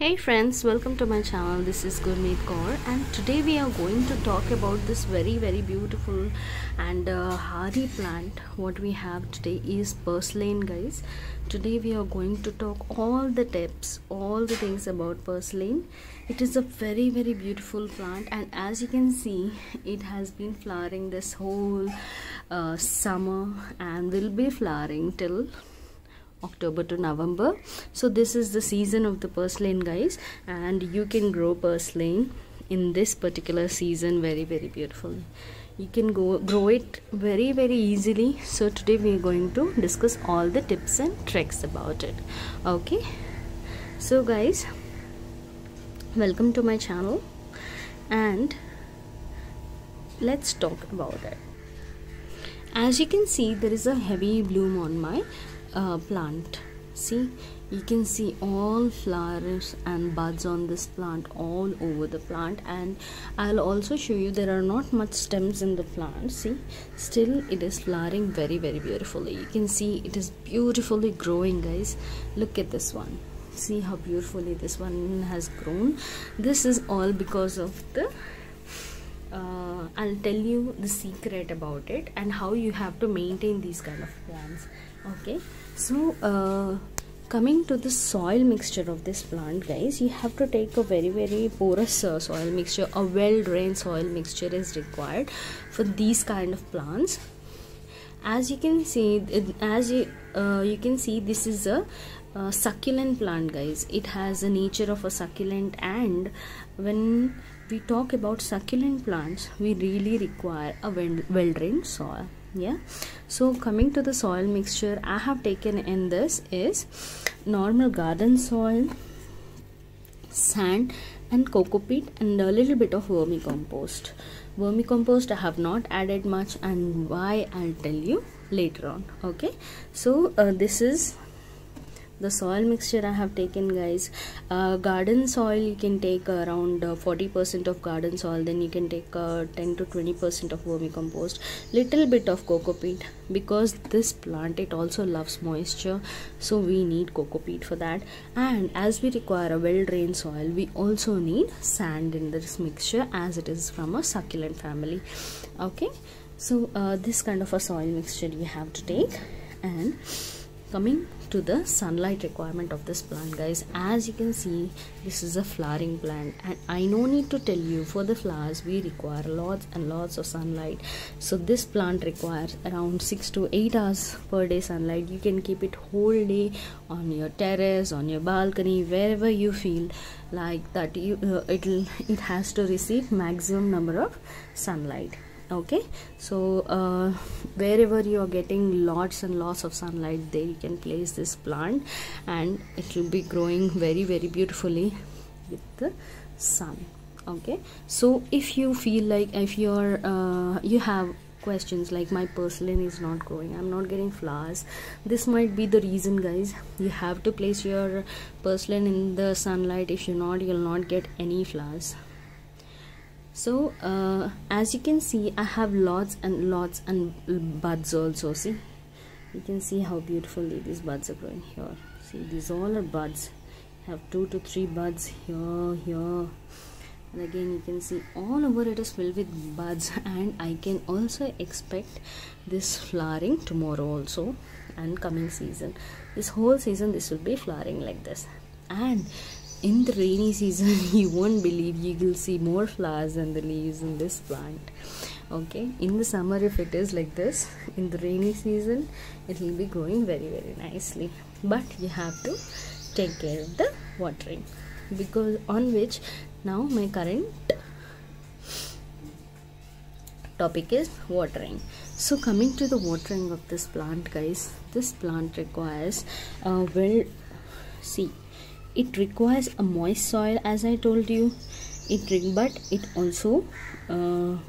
Hey friends, welcome to my channel. This is Gurmeet Kaur and today we are going to talk about this very beautiful and hardy plant. What we have today is purslane, guys. Today we are going to talk all the tips, all the things about purslane. It is a very beautiful plant, and as you can see, it has been flowering this whole summer and will be flowering till October to November. So this is the season of the purslane, guys, and you can grow purslane in this particular season very beautifully. You can grow it very easily. So today we are going to discuss all the tips and tricks about it. Okay, so guys, welcome to my channel and let's talk about it. As you can see, there is a heavy bloom on my plant. See, you can see all flowers and buds on this plant all over the plant, and I'll also show you there are not much stems in the plant. See, still it is flowering very beautifully. You can see it is beautifully growing, guys. Look at this one. See how beautifully this one has grown. This is all because of the I'll tell you the secret about it and how you have to maintain these kind of plants. Okay, so coming to the soil mixture of this plant, guys, you have to take a very porous soil mixture. A well-drained soil mixture is required for these kind of plants. As you can see, you can see, this is a succulent plant, guys. It has a nature of a succulent, and when we talk about succulent plants, we really require a well-drained soil. Yeah, so coming to the soil mixture I have taken in this is normal garden soil, sand and coco peat, and a little bit of vermicompost. Vermicompost I have not added much, and why I'll tell you later on. Okay, so this is the soil mixture I have taken, guys. Garden soil, you can take around 40% of garden soil, then you can take 10 to 20% of vermicompost, little bit of coco peat, because this plant, it also loves moisture, so we need coco peat for that. And as we require a well-drained soil, we also need sand in this mixture, as it is from a succulent family. Okay, so this kind of a soil mixture you have to take. And coming to the sunlight requirement of this plant, guys, as you can see, this is a flowering plant, and I no need to tell you, for the flowers we require lots and lots of sunlight. So this plant requires around 6 to 8 hours per day sunlight. You can keep it whole day on your terrace, on your balcony, wherever you feel like that it has to receive maximum number of sunlight. Okay, so wherever you are getting lots and lots of sunlight, there you can place this plant, and it will be growing very beautifully with the sun. Okay, so if you feel like, if you're you have questions like, my purslane is not growing, I'm not getting flowers, this might be the reason, guys. You have to place your purslane in the sunlight. If you're not, you'll not get any flowers. So as you can see, I have lots and buds also. See, you can see how beautifully these buds are growing here. See, these all are buds. I have 2 to 3 buds here, and again you can see all over it is filled with buds, and I can also expect this flowering tomorrow also, and coming season, this whole season, this will be flowering like this. And in the rainy season, you won't believe, you will see more flowers than the leaves in this plant. Okay, in the summer if it is like this, in the rainy season it will be growing very nicely, but you have to take care of the watering, because on which now my current topic is watering. So coming to the watering of this plant, guys, this plant requires it requires a moist soil, as I told you. But it also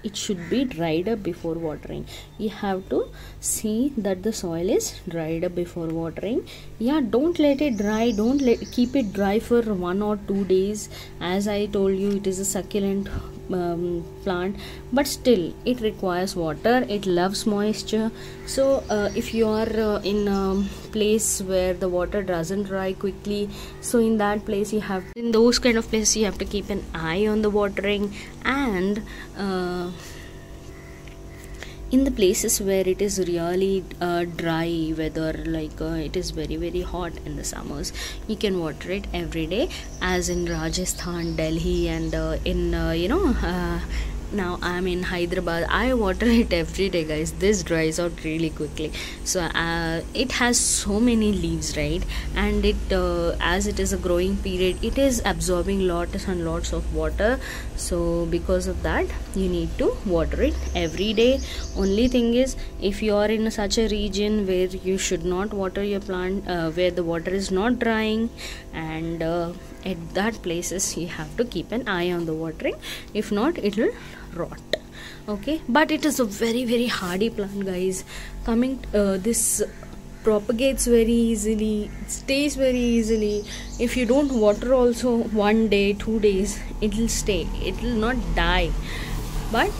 it should be dried up before watering. You have to see that the soil is dried up before watering. Yeah, don't let it dry, keep it dry for 1 or 2 days. As I told you, it is a succulent plant, but still it requires water, it loves moisture. So if you are in a place where the water doesn't dry quickly, so in that place you have, in those kind of places you have to keep an eye on the watering. And in the places where it is really dry weather, like it is very hot in the summers, you can water it every day, as in Rajasthan, Delhi, and in now I'm in Hyderabad, I water it every day, guys. This dries out really quickly. So it has so many leaves, right? And it as it is a growing period, it is absorbing lots and lots of water. So because of that, you need to water it every day. Only thing is, if you are in such a region where you should not water your plant, where the water is not drying, and at that places you have to keep an eye on the watering. If not, it will rot. Okay, but it is a very hardy plant, guys. This propagates very easily, it stays very easily. If you don't water also 1 day, 2 days, it will stay, it will not die. But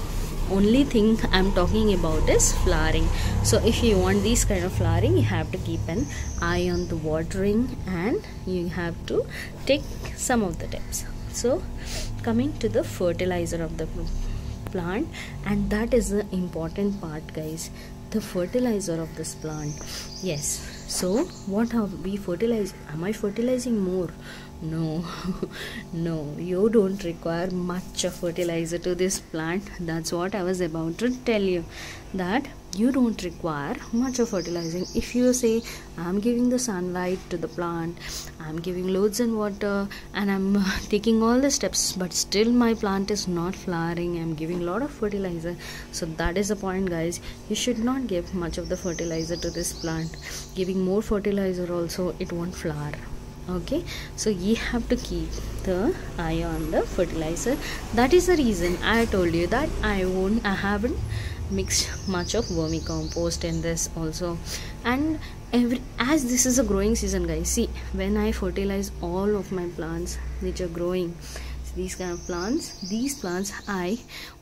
only thing I'm talking about is flowering. So if you want these kind of flowering, you have to keep an eye on the watering, and you have to take some of the tips. So coming to the fertilizer of the plant, and that is the important part, guys, the fertilizer of this plant. Yes, so what are we fertilizing? Am I fertilizing more? No no, you don't require much of fertilizer to this plant. That's what I was about to tell you, that you don't require much of fertilizing. If you say, I'm giving the sunlight to the plant, I'm giving loads and water, and I'm taking all the steps, but still my plant is not flowering, I'm giving a lot of fertilizer. So that is the point, guys. You should not give much of the fertilizer to this plant. Giving more fertilizer also, it won't flower. Okay, so you have to keep the eye on the fertilizer. That is the reason I told you that I haven't mixed much of vermicompost in this also. And as this is a growing season, guys, see, when I fertilize all of my plants which are growing, these kind of plants, these plants,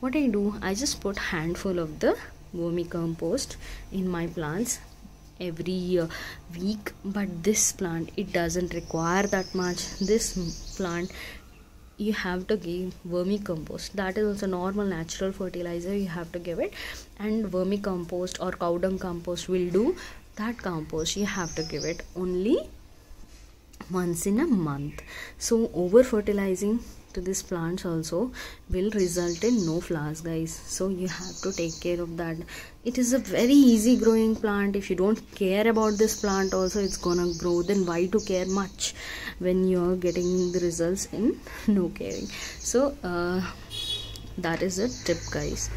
what I do, I just put handful of the vermicompost in my plants every week. But this plant, it doesn't require that much. This plant, you have to give vermicompost. That is also normal natural fertilizer, you have to give it. And vermicompost or cow dung compost will do. That compost you have to give it only once in a month. So over fertilizing to these plants also will result in no flowers, guys. So you have to take care of that. It is a very easy growing plant. If you don't care about this plant also, it's gonna grow. Then why to care much when you're getting the results in no caring? So that is a tip, guys.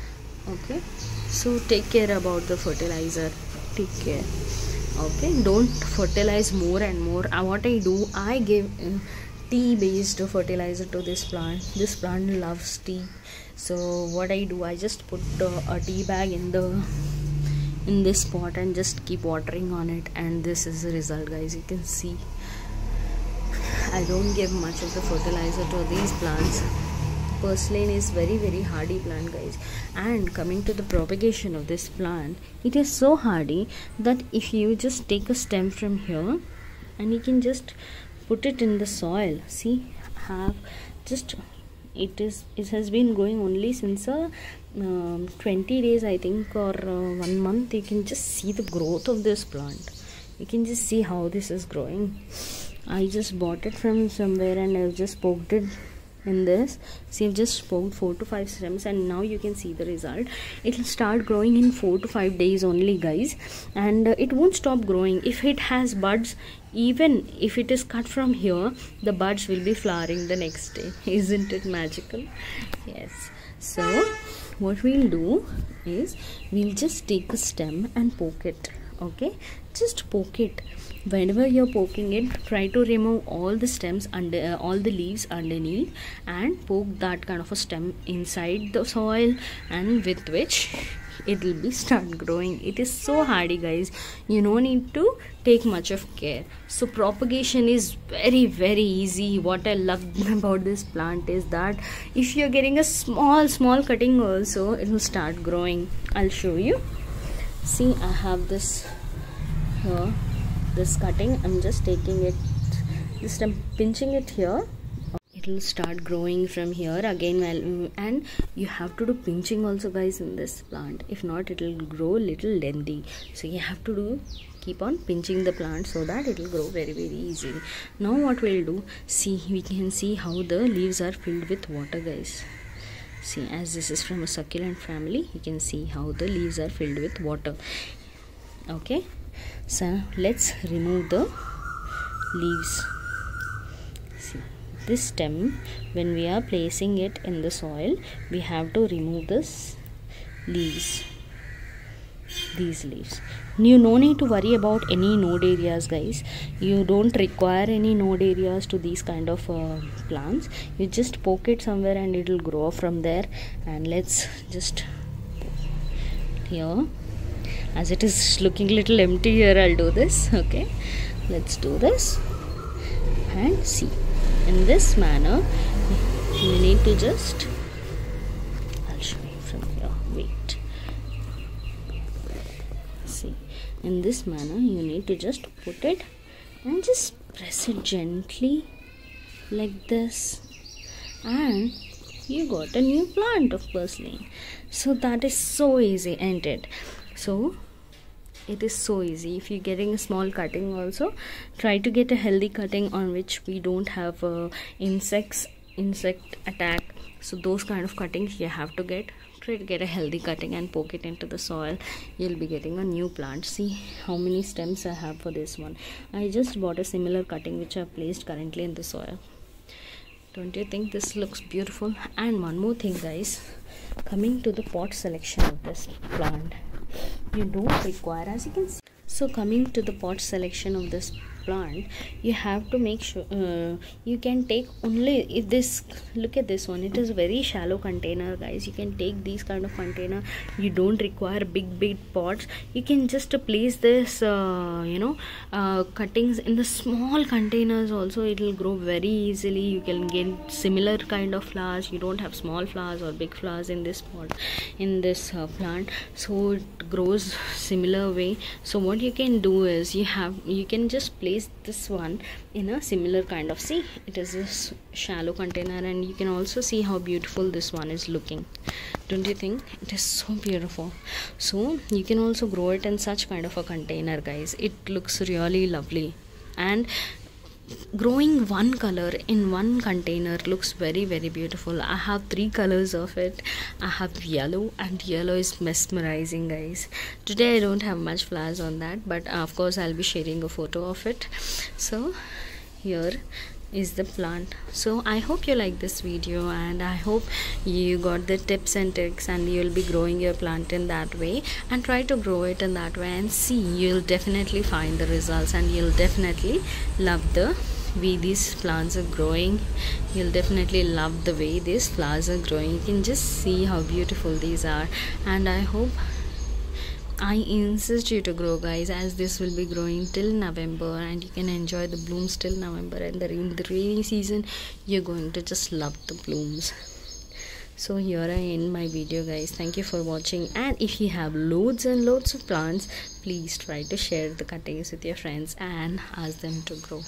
Okay, so take care about the fertilizer, take care. Okay, don't fertilize more and more. What I do, I give tea based fertilizer to this plant. This plant loves tea. So what I do, I just put a tea bag in this pot and just keep watering on it, and this is the result, guys. You can see I don't give much of the fertilizer to these plants. Purslane is very hardy plant, guys. And coming to the propagation of this plant, it is so hardy that if you just take a stem from here and you can just put it in the soil, see, it has been growing only since 20 days, I think, or 1 month. You can just see the growth of this plant. You can just see how this is growing. I just bought it from somewhere and I've just poked it in this. See, I've just poked 4 to 5 stems, and now you can see the result. It will start growing in 4 to 5 days only, guys, and it won't stop growing. If it has buds, even if it is cut from here, the buds will be flowering the next day. Isn't it magical? Yes. So what we'll do is we'll just take a stem and poke it. Okay, just poke it. Whenever you're poking it, try to remove all the stems under all the leaves underneath, and poke that kind of a stem inside the soil, and with which it will be start growing. It is so hardy, guys. You don't need to take much of care. So propagation is very, very easy. What I love about this plant is that if you're getting a small cutting also, it will start growing. I'll show you. See, I have this here, this cutting. I'm just taking it, just I'm pinching it here. It will start growing from here again. And you have to do pinching also, guys, in this plant. If not, it will grow little lengthy. So you have to keep on pinching the plant so that it will grow very, very easily. Now what we'll do, see, we can see how the leaves are filled with water, guys. See, as this is from a succulent family, you can see how the leaves are filled with water. Okay, so let's remove the leaves. See, this stem, when we are placing it in the soil, we have to remove this leaves, these leaves. You no need to worry about any node areas, guys. You don't require any node areas to these kind of plants. You just poke it somewhere and it will grow from there. And let's just here, as it is looking little empty here, I'll do this. Okay, let's do this and see. In this manner, you need to just, I'll show you from here, wait. See, in this manner you need to just put it and just press it gently like this, and you got a new plant of purslane. So that is so easy, ain't it? So it is so easy. If you're getting a small cutting also, try to get a healthy cutting on which we don't have insect attack. So those kind of cuttings you have to get. Try to get a healthy cutting and poke it into the soil. You'll be getting a new plant. See how many stems I have for this one. I just bought a similar cutting which I have placed currently in the soil. Don't you think this looks beautiful? And one more thing, guys, coming to the pot selection of this plant, you don't require, as you can see. So coming to the pot selection of this plant, you have to make sure you can take only, if this, look at this one, it is very shallow container, guys. You can take these kind of container. You don't require big pots. You can just place this cuttings in the small containers also. It will grow very easily. You can get similar kind of flowers. You don't have small flowers or big flowers in this pot, in this plant, so it grows similar way. So what you can do is you can just place this one in a similar kind of, see, it is this shallow container, and you can also see how beautiful this one is looking. Don't you think it is so beautiful? So you can also grow it in such kind of a container, guys. It looks really lovely. And growing one color in one container looks very, very beautiful. I have 3 colors of it. I have yellow, and yellow is mesmerizing, guys. Today I don't have much flowers on that, but of course I'll be sharing a photo of it. So here is the plant. So I hope you like this video, and I hope you got the tips and tricks, and you'll be growing your plant in that way, and try to grow it in that way, and see, you'll definitely find the results, and you'll definitely love the way these plants are growing. You'll definitely love the way these flowers are growing. You can just see how beautiful these are, and I insist you to grow, guys, as this will be growing till November, and you can enjoy the blooms till November. And in the rainy season, you're going to just love the blooms. So here I end my video, guys. Thank you for watching, and if you have loads and loads of plants, please try to share the cuttings with your friends and ask them to grow.